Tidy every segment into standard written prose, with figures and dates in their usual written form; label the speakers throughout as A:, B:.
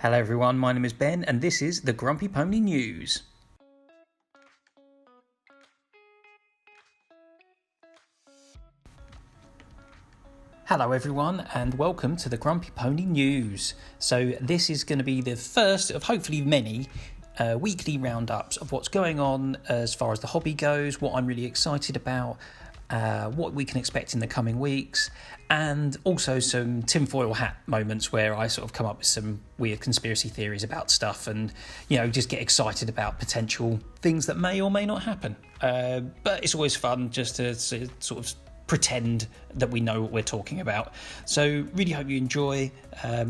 A: Hello everyone, my name is Ben and this is the Grumpy Pony News. Hello everyone and welcome to the Grumpy Pony News. So this is going to be the first of hopefully many weekly roundups of what's going on as far as the hobby goes, what I'm really excited about, what we can expect in the coming weeks, and also some tinfoil hat moments where I sort of come up with some weird conspiracy theories about stuff and, just get excited about potential things that may or may not happen. But it's always fun just to sort of pretend that we know what we're talking about. So really hope you enjoy.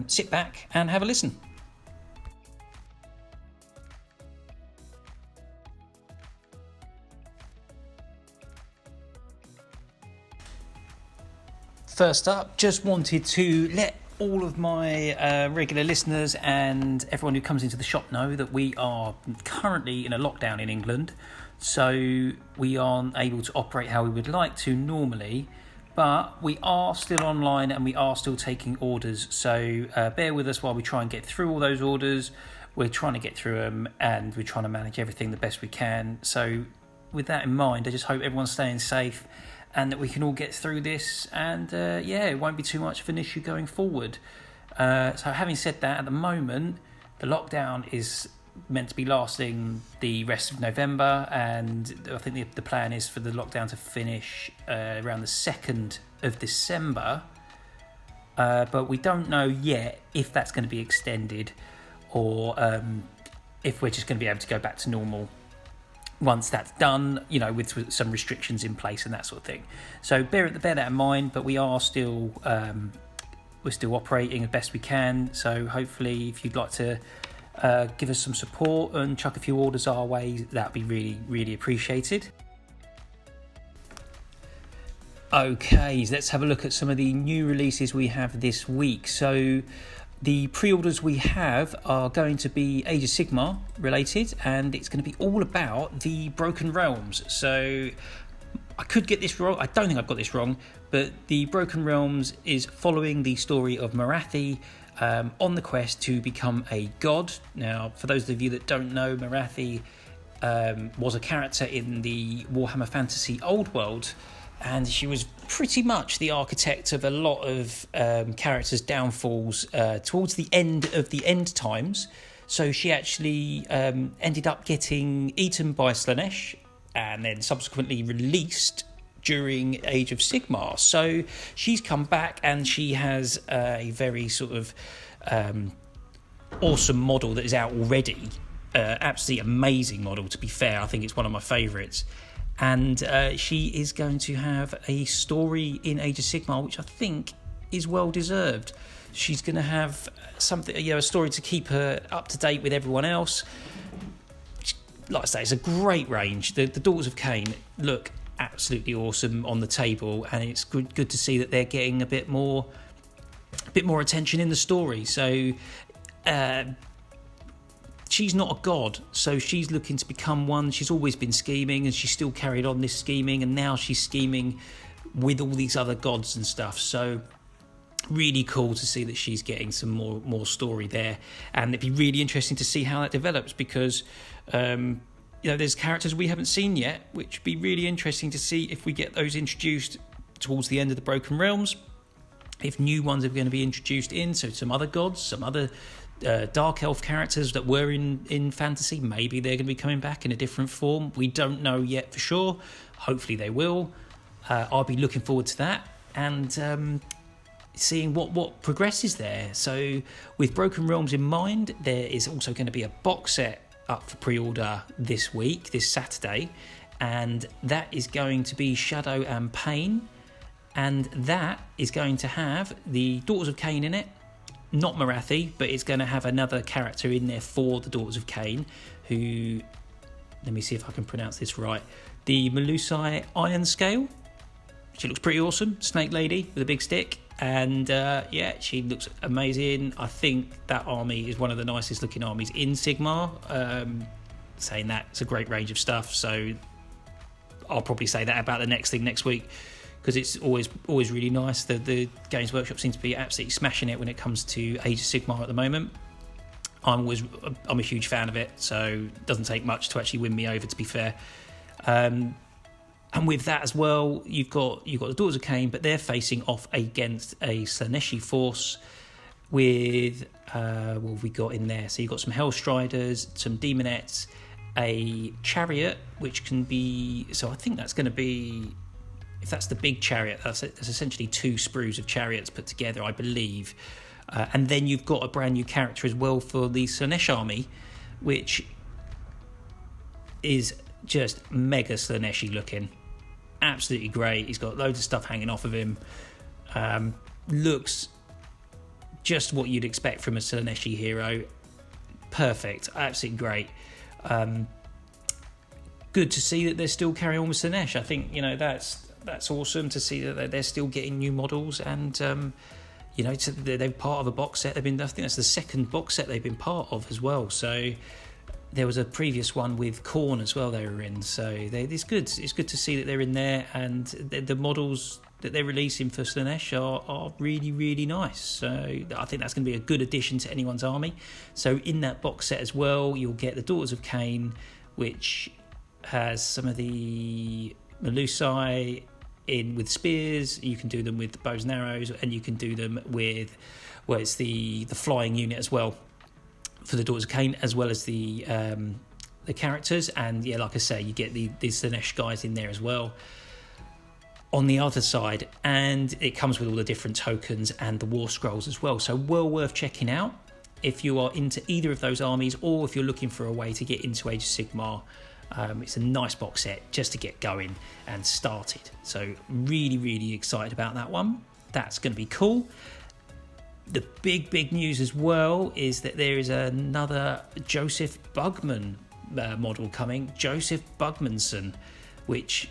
A: Sit back and have a listen. First up, just wanted to let all of my regular listeners and everyone who comes into the shop know that we are currently in a lockdown in England, so we aren't able to operate how we would like to normally, but we are still online and we are still taking orders, so bear with us while we try and get through all those orders. We're trying to get through them and we're trying to manage everything the best we can. So with that in mind, I just hope everyone's staying safe and that we can all get through this, and it won't be too much of an issue going forward. So having said that, at the moment, the lockdown is meant to be lasting the rest of November, and I think the plan is for the lockdown to finish around the 2nd of December, but we don't know yet if that's going to be extended or if we're just going to be able to go back to normal once that's done, with some restrictions in place and that sort of thing. So bear that in mind, but we are still we're still operating as best we can. So hopefully, if you'd like to give us some support and chuck a few orders our way, that'd be really, really appreciated. Okay, let's have a look at some of the new releases we have this week. So the pre-orders we have are going to be Age of Sigmar related, and it's going to be all about the Broken Realms. So I could get this wrong, I don't think I've got this wrong, but the Broken Realms is following the story of Morathi on the quest to become a god. Now, for those of you that don't know, Morathi was a character in the Warhammer Fantasy Old World, and she was pretty much the architect of a lot of characters' downfalls towards the end of the end times. So she actually ended up getting eaten by Slaanesh and then subsequently released during Age of Sigmar. So she's come back and she has a very sort of awesome model that is out already. Absolutely amazing model, to be fair. I think it's one of my favourites. And she is going to have a story in Age of Sigmar, which I think is well deserved. She's going to have something, a story to keep her up to date with everyone else. Like I say, it's a great range. The Daughters of Cain look absolutely awesome on the table, and it's good to see that they're getting a bit more attention in the story. So she's not a god, so she's looking to become one. She's always been scheming, and she still carried on this scheming, and now she's scheming with all these other gods and stuff. So really cool to see that she's getting some more story there, and it'd be really interesting to see how that develops, because there's characters we haven't seen yet, which would be really interesting to see if we get those introduced towards the end of the Broken Realms, if new ones are going to be introduced in, so some other gods, some other dark elf characters that were in fantasy, maybe they're going to be coming back in a different form. We don't know yet for sure. Hopefully they will. I'll be looking forward to that and seeing what progresses there. So with Broken Realms in mind, there is also going to be a box set up for pre-order this week, this Saturday, and that is going to be Shadow and Pain, and that is going to have the Daughters of Cain in it. Not Morathi, but it's going to have another character in there for the Daughters of Cain, who, let me see if I can pronounce this right, the Melusai Iron Scale. She looks pretty awesome, snake lady with a big stick, and she looks amazing. I think that army is one of the nicest looking armies in Sigmar. Saying that, it's a great range of stuff, so I'll probably say that about the next thing next week, because it's always really nice. The Games Workshop seems to be absolutely smashing it when it comes to Age of Sigmar at the moment. I'm a huge fan of it, so it doesn't take much to actually win me over, to be fair. And with that as well, you've got the Daughters of Cain, but they're facing off against a Slaneshi force with what have we got in there? So you've got some Hellstriders, some Demonettes, a Chariot, which can be, so I think that's going to be, if that's the big chariot, that's essentially 2 sprues of chariots put together, I believe. And then you've got a brand new character as well for the Slanesh army, which is just mega Slaneshi looking. Absolutely great. He's got loads of stuff hanging off of him. Looks just what you'd expect from a Slaneshi hero. Perfect. Absolutely great. Good to see that they're still carrying on with Slanesh. I think, that's awesome to see that they're still getting new models, and they're part of a box set. I think that's the second box set they've been part of as well. So there was a previous one with Khorne as well they were in. So it's good. It's good to see that they're in there, and the models that they're releasing for Slanesh are really, really nice. So I think that's going to be a good addition to anyone's army. So in that box set as well, you'll get the Daughters of Cain, which has some of the Melusai in with spears. You can do them with bows and arrows, and you can do them with, well, it's the flying unit as well for the Daughters of Cain, as well as the characters. And yeah, like I say, you get the Slanesh guys in there as well on the other side, and it comes with all the different tokens and the war scrolls as well. So well worth checking out if you are into either of those armies, or if you're looking for a way to get into Age of Sigmar. It's a nice box set just to get going and started. So really, really excited about that one. That's going to be cool. The big news as well is that there is another Joseph Bugman model coming, Joseph Bugmanson, which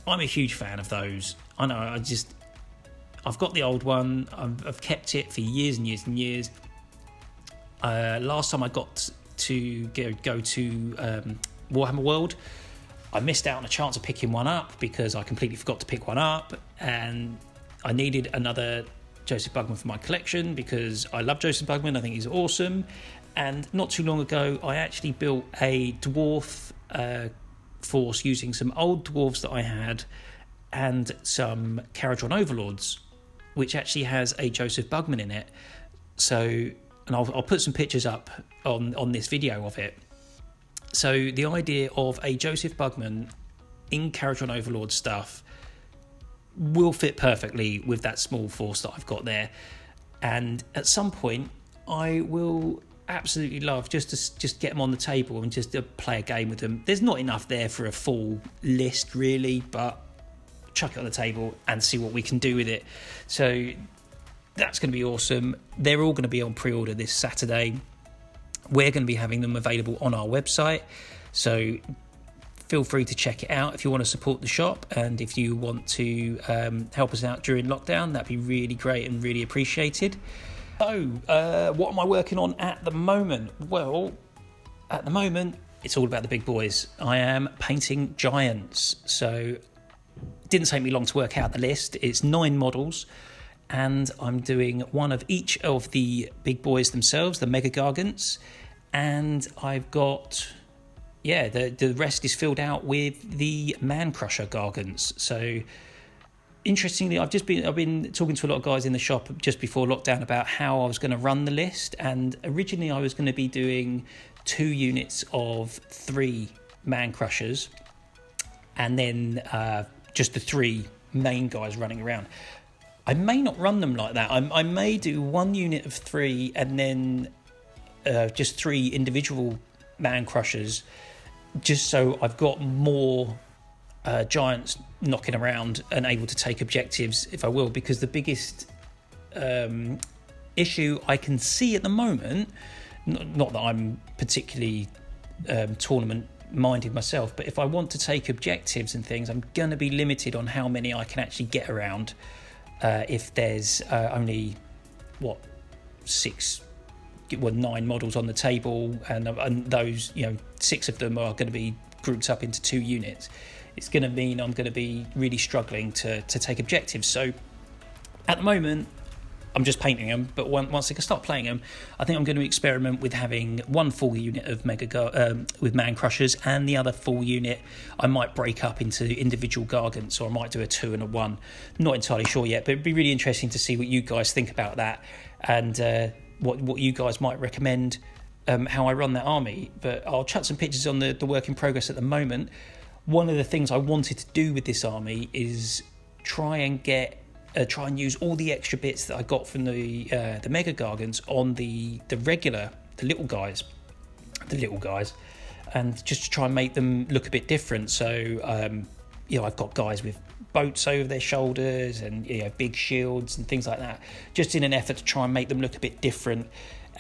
A: I'm a huge fan of those. I know, I've got the old one. I've kept it for years and years and years. Last time I got to go to Warhammer World, I missed out on a chance of picking one up because I completely forgot to pick one up, and I needed another Joseph Bugman for my collection because I love Joseph Bugman. I think he's awesome. And not too long ago, I actually built a dwarf force using some old dwarves that I had and some Caradron Overlords, which actually has a Joseph Bugman in it. So, and I'll put some pictures up on this video of it. So the idea of a Joseph Bugman in Caradron Overlord stuff will fit perfectly with that small force that I've got there. And at some point, I will absolutely love just to get them on the table and just to play a game with them. There's not enough there for a full list, really, but chuck it on the table and see what we can do with it. So that's going to be awesome. They're all going to be on pre-order this Saturday. We're going to be having them available on our website, so feel free to check it out if you want to support the shop, and if you want to help us out during lockdown, that'd be really great and really appreciated. So what am I working on at the moment? Well, at the moment it's all about the big boys. I am painting giants, so it didn't take me long to work out the list. It's 9 models, and I'm doing one of each of the big boys themselves, the Mega Gargants, and I've got, the rest is filled out with the Man Crusher Gargants. So interestingly, I've been talking to a lot of guys in the shop just before lockdown about how I was going to run the list, and originally I was going to be doing 2 units of 3 Man Crushers, and then just the 3 main guys running around. I may not run them like that. I may do 1 unit of 3 and then just 3 individual Man Crushers, just so I've got more giants knocking around and able to take objectives, if I will, because the biggest issue I can see at the moment, not that I'm particularly tournament minded myself, but if I want to take objectives and things, I'm going to be limited on how many I can actually get around. If there's only 9 models on the table, and those 6 of them are going to be grouped up into 2 units, it's going to mean I'm going to be really struggling to take objectives. So at the moment, I'm just painting them, but once I can start playing them, I think I'm going to experiment with having one full unit of with Man Crushers, and the other full unit I might break up into individual Gargants, or I might do a 2 and a 1. Not entirely sure yet, but it'd be really interesting to see what you guys think about that, and what you guys might recommend how I run that army. But I'll chuck some pictures on the work in progress at the moment. One of the things I wanted to do with this army is try and use all the extra bits that I got from the Mega Gargants on the little guys, and just to try and make them look a bit different. So I've got guys with boats over their shoulders and big shields and things like that, just in an effort to try and make them look a bit different.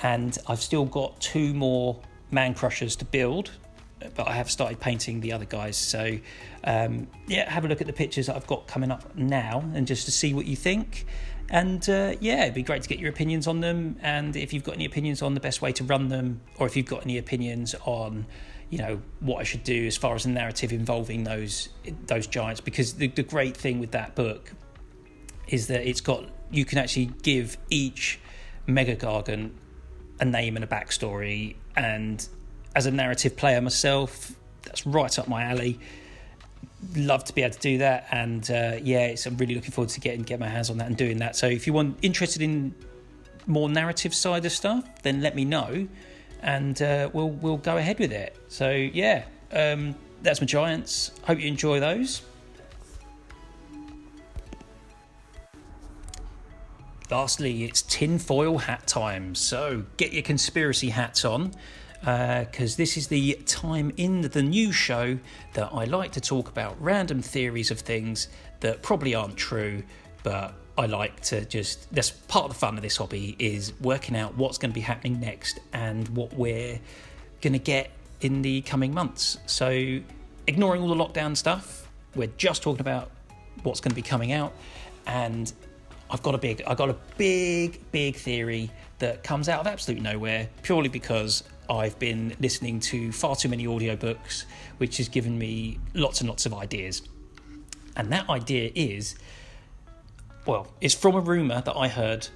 A: And I've still got 2 more Man Crushers to build, but I have started painting the other guys. So have a look at the pictures that I've got coming up now, and just to see what you think. And it'd be great to get your opinions on them, and if you've got any opinions on the best way to run them, or if you've got any opinions on what I should do as far as the narrative involving those giants. Because the great thing with that book is that you can actually give each Mega Gargant a name and a backstory, and as a narrative player myself, that's right up my alley. Love to be able to do that, and I'm really looking forward to get my hands on that and doing that. So if you're interested in more narrative side of stuff, then let me know, and we'll go ahead with it. So that's my giants. Hope you enjoy those. Lastly, it's tinfoil hat time. So get your conspiracy hats on, because this is the time in the news show that I like to talk about random theories of things that probably aren't true, but I like to that's part of the fun of this hobby, is working out what's going to be happening next and what we're going to get in the coming months. So ignoring all the lockdown stuff, we're just talking about what's going to be coming out. And I've got a big theory that comes out of absolute nowhere, purely because I've been listening to far too many audiobooks, which has given me lots and lots of ideas. And that idea is, it's from a rumour that I heard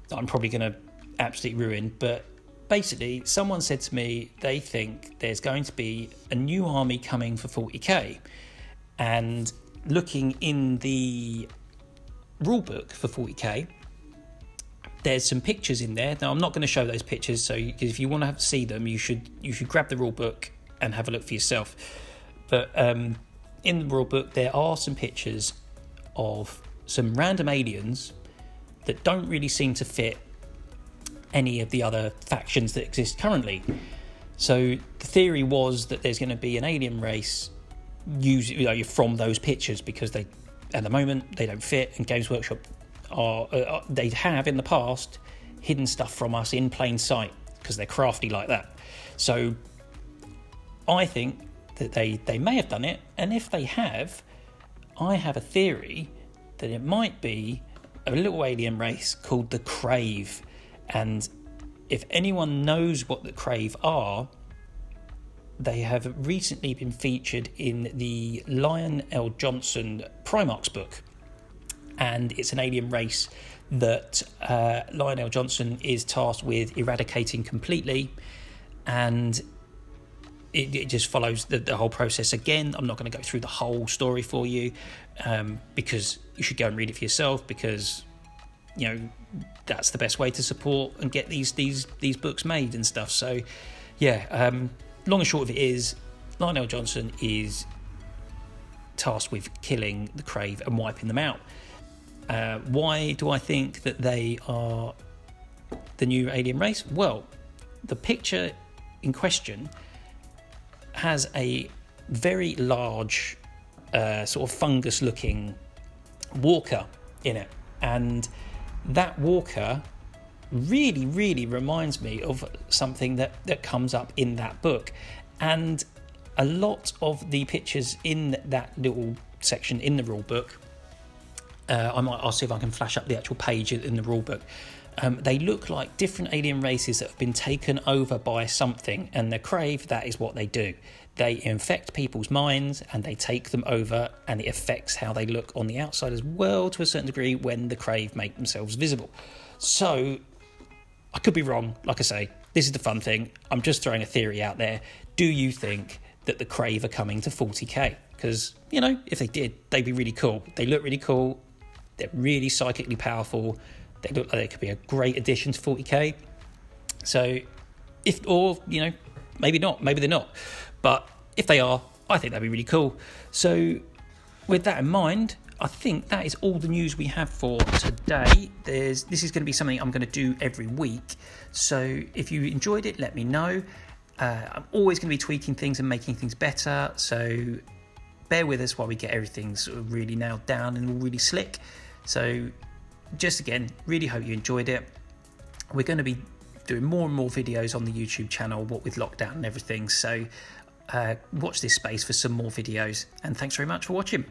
A: that I'm probably going to absolutely ruin, but basically someone said to me they think there's going to be a new army coming for 40k, and looking in the rulebook for 40k, there's some pictures in there. Now I'm not going to show those pictures, so if you want to see them, you should grab the rulebook and have a look for yourself. But in the rulebook there are some pictures of some random aliens that don't really seem to fit any of the other factions that exist currently. So the theory was that there's going to be an alien race from those pictures, because at the moment they don't fit, and Games Workshop they have in the past hidden stuff from us in plain sight because they're crafty like that. So I think that they may have done it, and if they have, I have a theory that it might be a little alien race called the Crave. And if anyone knows what the Crave are, they have recently been featured in the Lion L. Johnson Primarch's book. And it's an alien race that Lion L. Johnson is tasked with eradicating completely. And it just follows the whole process. Again, I'm not going to go through the whole story for you, because you should go and read it for yourself, because that's the best way to support and get these books made and stuff. So long and short of it is, Lion L. Johnson is tasked with killing the Crave and wiping them out. Why do I think that they are the new alien race? Well, the picture in question has a very large sort of fungus-looking walker in it, and that walker really, really reminds me of something that comes up in that book. And a lot of the pictures in that little section in the rule book, I'll see if I can flash up the actual page in the rule book. They look like different alien races that have been taken over by something, and the Crave, that is what they do. They infect people's minds and they take them over, and it affects how they look on the outside as well, to a certain degree, when the Crave make themselves visible. So I could be wrong. Like I say, this is the fun thing. I'm just throwing a theory out there. Do you think that the Crave are coming to 40k? Because, you know, if they did, they'd be really cool. They look really cool. They're really psychically powerful. They look like they could be a great addition to 40k. So you know, maybe not, maybe they're not. But if they are, I think that'd be really cool. So with that in mind, I think that is all the news we have for today. This is going to be something I'm going to do every week. So if you enjoyed it, let me know. I'm always going to be tweaking things and making things better. So bear with us while we get everything sort of really nailed down and all really slick. So just again, really hope you enjoyed it. We're going to be doing more and more videos on the YouTube channel, what with lockdown and everything. So watch this space for some more videos. And thanks very much for watching.